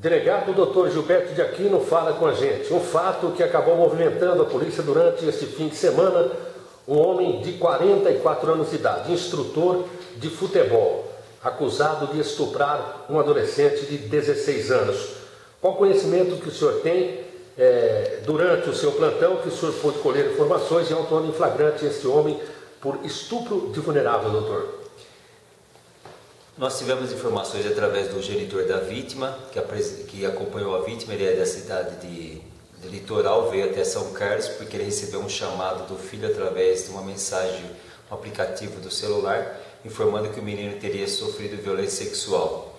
Delegado Dr. Gilberto de Aquino fala com a gente. Um fato que acabou movimentando a polícia durante este fim de semana. Um homem de 44 anos de idade, instrutor de futebol, acusado de estuprar um adolescente de 16 anos. Qual conhecimento que o senhor tem durante o seu plantão, que o senhor pôde colher informações e autuando em flagrante esse homem por estupro de vulnerável, doutor? Nós tivemos informações através do genitor da vítima, que acompanhou a vítima. Ele é da cidade de Litoral, veio até São Carlos porque ele recebeu um chamado do filho através de uma mensagem no aplicativo do celular, informando que o menino teria sofrido violência sexual.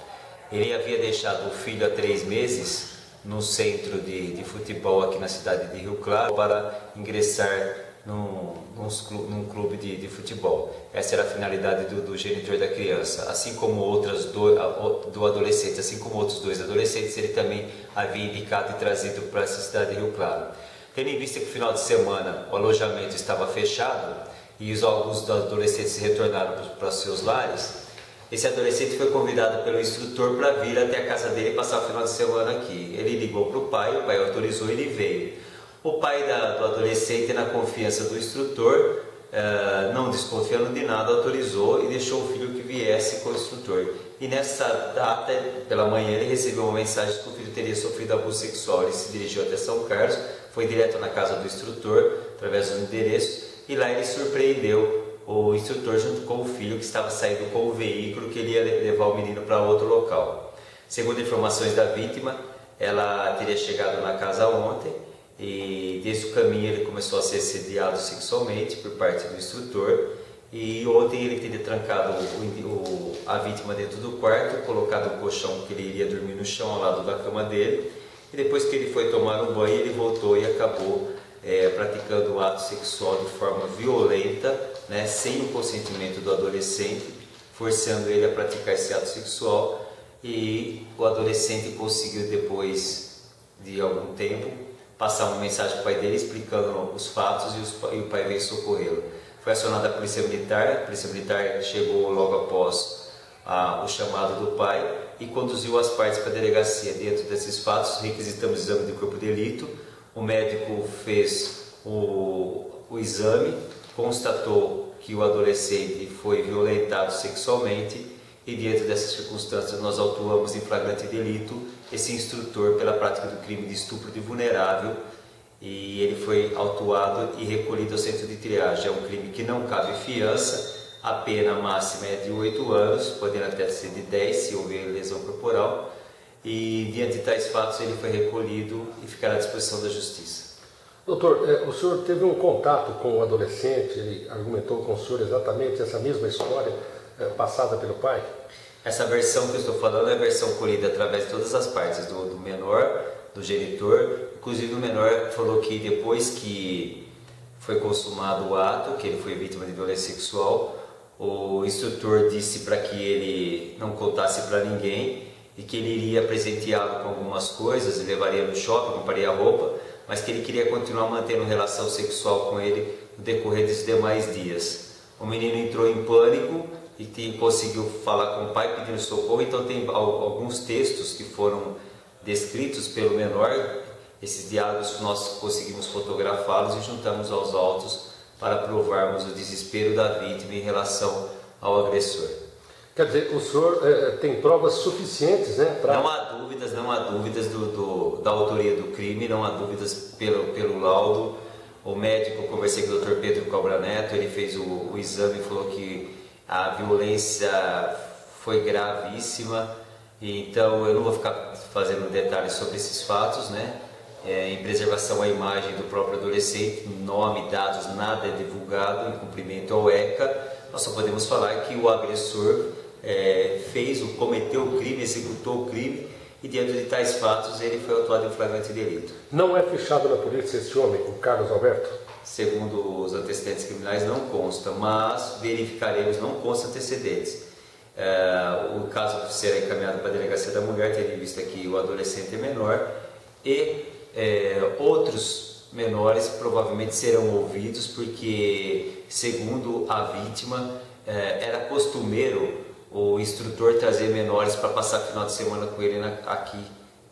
Ele havia deixado o filho há 3 meses no centro de futebol aqui na cidade de Rio Claro para ingressar num clube de futebol. Essa era a finalidade do genitor da criança. Assim como do adolescente, assim como outros 2 adolescentes, ele também havia indicado e trazido para essa cidade de Rio Claro. Tendo em vista que no final de semana o alojamento estava fechado e alguns dos adolescentes retornaram para os seus lares, esse adolescente foi convidado pelo instrutor para vir até a casa dele e passar o final de semana aqui. Ele ligou para o pai autorizou e ele veio. O pai do adolescente, na confiança do instrutor, não desconfiando de nada, autorizou e deixou o filho que viesse com o instrutor. E nessa data, pela manhã, ele recebeu uma mensagem que o filho teria sofrido abuso sexual. Ele se dirigiu até São Carlos, foi direto na casa do instrutor, através do endereço, e lá ele surpreendeu o instrutor junto com o filho, que estava saindo com o veículo que ele ia levar o menino para outro local. Segundo informações da vítima, ela teria chegado na casa ontem, e desde o caminho ele começou a ser assediado sexualmente por parte do instrutor, e ontem ele teria trancado a vítima dentro do quarto, colocado um colchão que ele iria dormir no chão ao lado da cama dele, e depois que ele foi tomar um banho, ele voltou e acabou praticando o ato sexual de forma violenta, né, sem o consentimento do adolescente, forçando ele a praticar esse ato sexual, e o adolescente conseguiu, depois de algum tempo, passar uma mensagem para o pai dele explicando os fatos, e o pai veio socorrê-lo. Foi acionada a polícia militar chegou logo após o chamado do pai e conduziu as partes para a delegacia. Dentro desses fatos, requisitamos o exame de corpo de delito, o médico fez o exame, constatou que o adolescente foi violentado sexualmente, e dentro dessas circunstâncias nós autuamos em flagrante delito esse instrutor pela prática do crime de estupro de vulnerável, e ele foi autuado e recolhido ao centro de triagem. É um crime que não cabe fiança, a pena máxima é de 8 anos, podendo até ser de 10 se houver lesão corporal, e diante de tais fatos ele foi recolhido e ficará à disposição da justiça. Doutor, o senhor teve um contato com o adolescente, ele argumentou com o senhor exatamente essa mesma história passada pelo pai? Essa versão que eu estou falando é a versão colhida através de todas as partes, do menor, do genitor. Inclusive o menor falou que depois que foi consumado o ato, que ele foi vítima de violência sexual, o instrutor disse para que ele não contasse para ninguém e que ele iria presenteá-lo com algumas coisas, levaria no shopping, compraria roupa, mas que ele queria continuar mantendo relação sexual com ele no decorrer desses demais dias. O menino entrou em pânico e conseguiu falar com o pai pedindo socorro. Então tem alguns textos que foram descritos pelo menor. Esses diálogos nós conseguimos fotografá-los e juntamos aos autos para provarmos o desespero da vítima em relação ao agressor. Quer dizer, o senhor tem provas suficientes, né? Não há dúvidas da autoria do crime, não há dúvidas pelo laudo. O médico, conversei com o Dr. Pedro Cobra Neto, ele fez o exame e falou que a violência foi gravíssima. Então eu não vou ficar fazendo detalhes sobre esses fatos, né? Em preservação à imagem do próprio adolescente, nome, dados, nada é divulgado, em cumprimento ao ECA. Nós só podemos falar que o agressor cometeu o crime, executou o crime, e diante de tais fatos ele foi autuado em flagrante delito. Não é fechado na polícia esse homem, o Carlos Alberto? Segundo os antecedentes criminais não consta, mas verificaremos, não consta antecedentes. O caso será encaminhado para a Delegacia da Mulher, tendo em vista que o adolescente é menor, e outros menores provavelmente serão ouvidos, porque, segundo a vítima, era costumeiro o instrutor trazer menores para passar final de semana com ele aqui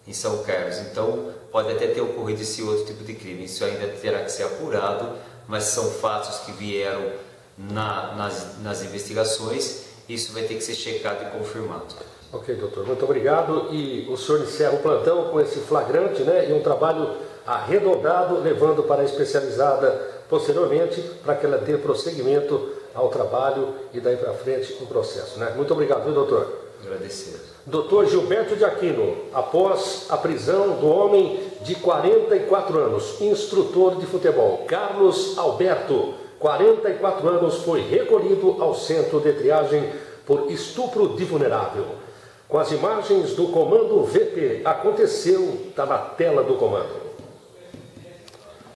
em São Carlos. Então, pode até ter ocorrido esse outro tipo de crime. Isso ainda terá que ser apurado, mas são fatos que vieram nas investigações. Isso vai ter que ser checado e confirmado. Ok, doutor, muito obrigado. E o senhor encerra o plantão com esse flagrante, né? E um trabalho arredondado, levando para a especializada posteriormente, para que ela dê prosseguimento ao trabalho e daí para frente o processo, né? Muito obrigado, viu, doutor? Agradecer. Doutor Gilberto de Aquino, após a prisão do homem de 44 anos, instrutor de futebol, Carlos Alberto, 44 anos, foi recolhido ao centro de triagem por estupro de vulnerável. Com as imagens do Comando VP, aconteceu, está na tela do comando.